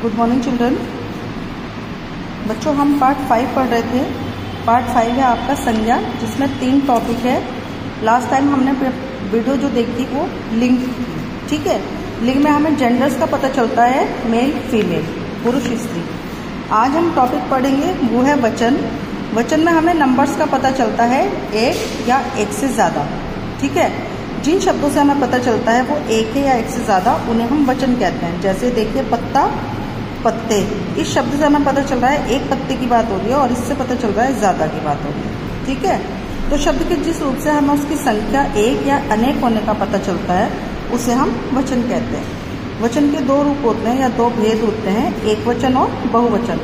Good morning children. बच्चों हम part 5 पढ़ रहे थे। पार्ट 5 है आपका संज्ञा, जिसमें 3 टॉपिक है। लास्ट टाइम हमने वीडियो जो देखी वो लिंग थी, ठीक है। लिंग में हमें जेंडर्स का पता चलता है, मेल फीमेल, पुरुष स्त्री। आज हम टॉपिक पढ़ेंगे वो है वचन। वचन में हमें नंबर्स का पता चलता है, एक या एक से ज़्यादा, ठीक है। जिन शब्दों से हमें पता चलता है वो एक है या एक से ज़्यादा, उन्हें हम वचन कहते हैं। जैसे देखिए पत्ता, पत्ते। इस शब्द से हमें पता चल रहा है एक पत्ते की बात हो रही है और इससे पता चल रहा है ज़्यादा की बात हो रही है, ठीक है। तो शब्द के जिस रूप से हमें उसकी संख्या एक या अनेक होने का पता चलता है उसे हम वचन कहते हैं। वचन के 2 रूप होते हैं या 2 भेद होते हैं, एक वचन और बहुवचन।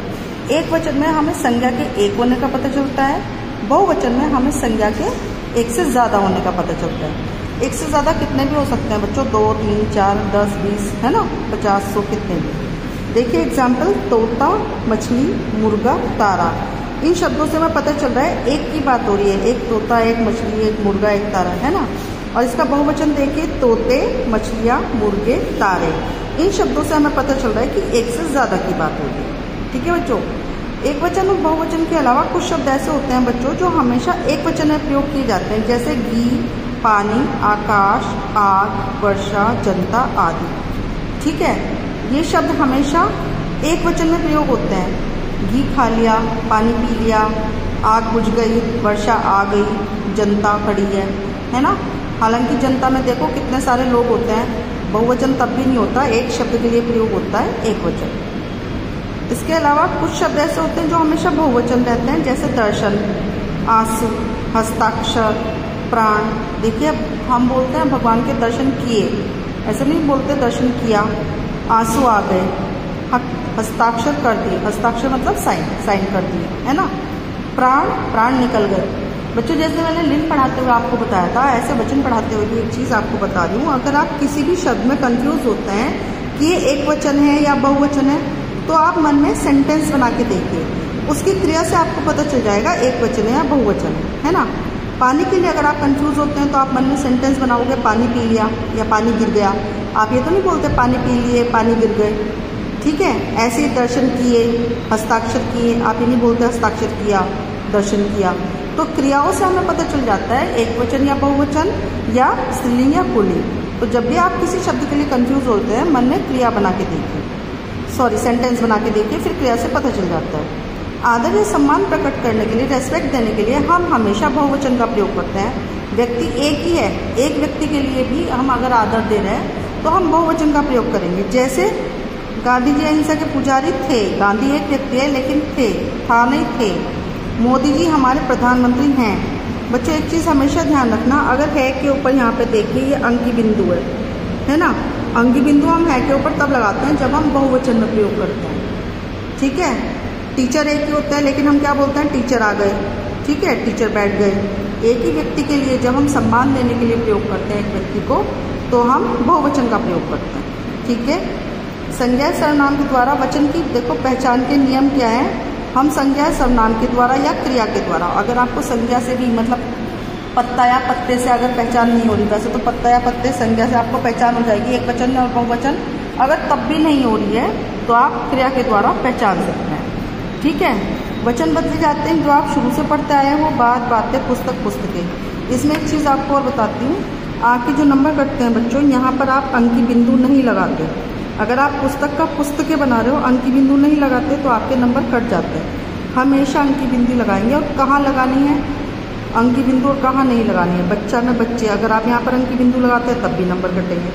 एक वचन में हमें संज्ञा के एक होने का पता चलता है, बहुवचन में हमें संज्ञा के एक से ज़्यादा होने का पता चलता है। एक से ज़्यादा कितने भी हो सकते हैं बच्चों, 2, 3, 4, 10, 20, है ना, 50, 100, कितने भी। देखिए एग्जाम्पल, तोता, मछली, मुर्गा, तारा। इन शब्दों से हमें पता चल रहा है एक की बात हो रही है, एक तोता, एक मछली, एक मुर्गा, एक तारा, है ना। और इसका बहुवचन देखिए, तोते, मछलियाँ, मुर्गे, तारे। इन शब्दों से हमें पता चल रहा है कि एक से ज़्यादा की बात हो रही है, ठीक है बच्चों। एक वचन और बहुवचन के अलावा कुछ शब्द ऐसे होते हैं बच्चों जो हमेशा एक वचन में प्रयोग किए जाते हैं, जैसे घी, पानी, आकाश, आग, वर्षा, जनता आदि, ठीक है। ये शब्द हमेशा एक वचन में प्रयोग होते हैं। घी खा लिया, पानी पी लिया, आग बुझ गई, वर्षा आ गई, जनता खड़ी है ना। हालांकि जनता में देखो कितने सारे लोग होते हैं, बहुवचन तब भी नहीं होता, एक शब्द के लिए प्रयोग होता है एक वचन। इसके अलावा कुछ शब्द ऐसे होते हैं जो हमेशा बहुवचन रहते हैं, जैसे दर्शन, आंसू, हस्ताक्षर, प्राण। देखिए हम बोलते हैं भगवान के दर्शन किए, ऐसे नहीं बोलते दर्शन किया। आंसू आ गए, हस्ताक्षर कर दिए, हस्ताक्षर मतलब साइन कर दिए, है ना। प्राण निकल गए। बच्चों जैसे मैंने लिंग पढ़ाते हुए आपको बताया था, ऐसे वचन पढ़ाते हुए भी एक चीज़ आपको बता रही हूँ। अगर आप किसी भी शब्द में कंफ्यूज होते हैं कि ये एक वचन है या बहुवचन है, तो आप मन में सेंटेंस बना के देखिए, उसकी क्रिया से आपको पता चल जाएगा एक वचन है या बहुवचन है ना। पानी के लिए अगर आप कंफ्यूज होते हैं तो आप मन में सेंटेंस बनाओगे, पानी पी लिया या पानी गिर गया। आप ये तो नहीं बोलते पानी पी लिए, पानी गिर गए, ठीक है। ऐसे ही दर्शन किए, हस्ताक्षर किए, आप ये नहीं बोलते हस्ताक्षर किया, दर्शन किया। तो क्रियाओं से हमें पता चल जाता है एक वचन या बहुवचन या स्त्रीलिंग या पुल्लिंग। तो जब भी आप किसी शब्द के लिए कंफ्यूज होते हैं, मन में क्रिया बना के देखिए, सेंटेंस बना के देखिए, फिर क्रिया से पता चल जाता है। आदर या सम्मान प्रकट करने के लिए, रेस्पेक्ट देने के लिए हम हमेशा बहुवचन का प्रयोग करते हैं। व्यक्ति एक ही है, एक व्यक्ति के लिए भी हम अगर आदर दे रहे हैं तो हम बहुवचन का प्रयोग करेंगे। जैसे गांधी जी अहिंसा के पुजारी थे, गांधी एक व्यक्ति है लेकिन था नहीं थे। मोदी जी हमारे प्रधानमंत्री हैं। बच्चों एक चीज़ हमेशा ध्यान रखना, अगर है के ऊपर यहाँ पे देखिए ये अंकी बिंदु है ना। अंकी बिंदु हम है के ऊपर तब लगाते हैं जब हम बहुवचन में प्रयोग करते हैं, ठीक है। टीचर एक ही होता है लेकिन हम क्या बोलते हैं, टीचर आ गए, ठीक है, टीचर बैठ गए। एक ही व्यक्ति के लिए जब हम सम्मान देने के लिए प्रयोग करते हैं एक व्यक्ति को, तो हम बहुवचन का प्रयोग करते हैं, ठीक है। संज्ञा सर्वनाम के द्वारा वचन की देखो पहचान के नियम क्या है। हम संज्ञा सर्वनाम के द्वारा या क्रिया के द्वारा, अगर आपको संज्ञा से भी मतलब पत्ता या पत्ते से अगर पहचान नहीं हो रही, वैसे तो पत्ता या पत्ते संज्ञा से आपको पहचान हो जाएगी, एक वचन और बहुवचन। अगर तब भी नहीं हो रही है तो आप क्रिया के द्वारा पहचान सकते हैं, ठीक है। वचन बदले जाते हैं जो आप शुरू से पढ़ते आए हैं, वो बात बातें, पुस्तक पुस्तकें। इसमें एक चीज़ आपको और बताती हूँ, आपके जो नंबर कटते हैं बच्चों, यहाँ पर आप अंकी बिंदु नहीं लगाते। अगर आप पुस्तक का पुस्तकें बना रहे हो, अंकी बिंदु नहीं लगाते तो आपके नंबर कट जाते हैं। हमेशा अंकी बिंदु लगाएंगे। और कहाँ लगानी है अंकी बिंदु और कहाँ नहीं लगानी है, बच्चा में बच्चे। अगर आप यहाँ पर अंकी बिंदु लगाते हैं तब भी नंबर कटेंगे।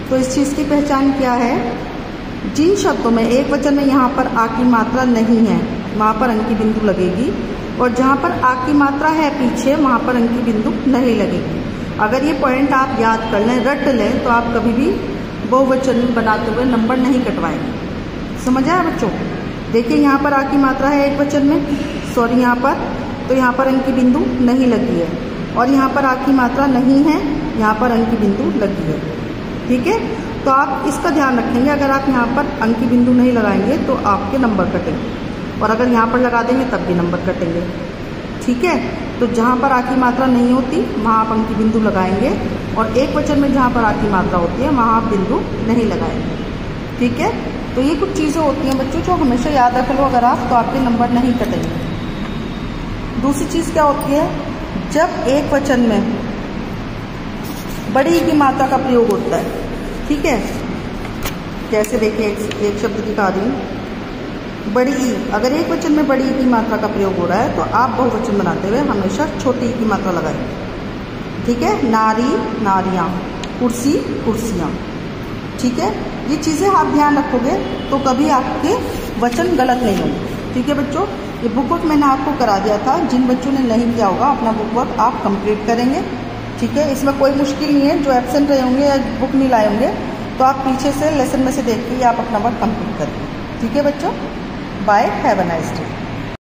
तो इस चीज़ की पहचान क्या है, जिन शब्दों में एक वचन में यहाँ पर आ की मात्रा नहीं है वहाँ पर अंकी बिंदु लगेगी, और जहाँ पर आ की मात्रा है पीछे वहाँ पर अंकी बिंदु नहीं लगेगी। अगर ये पॉइंट आप याद कर लें, रट लें, तो आप कभी भी बहुवचन बनाते हुए नंबर नहीं कटवाएंगे। समझ आया बच्चों। देखिए यहाँ पर आ की मात्रा है एक वचन में, सॉरी यहाँ पर, तो यहाँ पर अंकी बिंदु नहीं लगी है। और यहाँ पर आ की मात्रा नहीं है, यहाँ पर अंकी बिंदु लगी है, ठीक है। तो आप इसका ध्यान रखेंगे, अगर आप यहाँ पर अंकी बिंदु नहीं लगाएंगे तो आपके नंबर कटेंगे, और अगर यहाँ पर लगा देंगे तब भी नंबर कटेंगे, ठीक है। तो जहाँ पर आ की मात्रा नहीं होती वहाँ आप अंकी बिंदु लगाएंगे, और एक वचन में जहाँ पर आ की मात्रा होती है वहाँ आप बिंदु नहीं लगाएंगे, ठीक है। तो ये कुछ चीज़ें होती हैं बच्चों जो हमेशा याद रख लो अगर आप, तो आपके नंबर नहीं कटेंगे। दूसरी चीज़ क्या होती है, जब एक वचन में बड़ी ई की मात्रा का प्रयोग होता है, ठीक है, जैसे देखिए एक शब्द दिखा रही हूँ, बड़ी ई, अगर एक वचन में बड़ी ई की मात्रा का प्रयोग हो रहा है तो आप बहुवचन बनाते हुए हमेशा छोटी ई की मात्रा लगाएं, ठीक है। नारी नारियाँ, कुर्सी कुर्सियाँ, ठीक है। ये चीज़ें आप ध्यान रखोगे तो कभी आपके वचन गलत नहीं होंगे, ठीक है बच्चों। ये बुक वर्क मैंने आपको करा दिया था, जिन बच्चों ने नहीं किया होगा अपना बुक वर्क आप कंप्लीट करेंगे, ठीक है। इसमें कोई मुश्किल नहीं है, जो एब्सेंट रहे होंगे या बुक नहीं लाए होंगे तो आप पीछे से लेसन में से देख के आप अपना वर्क कंप्लीट करेंगे, ठीक है बच्चों। Bye, have a nice day.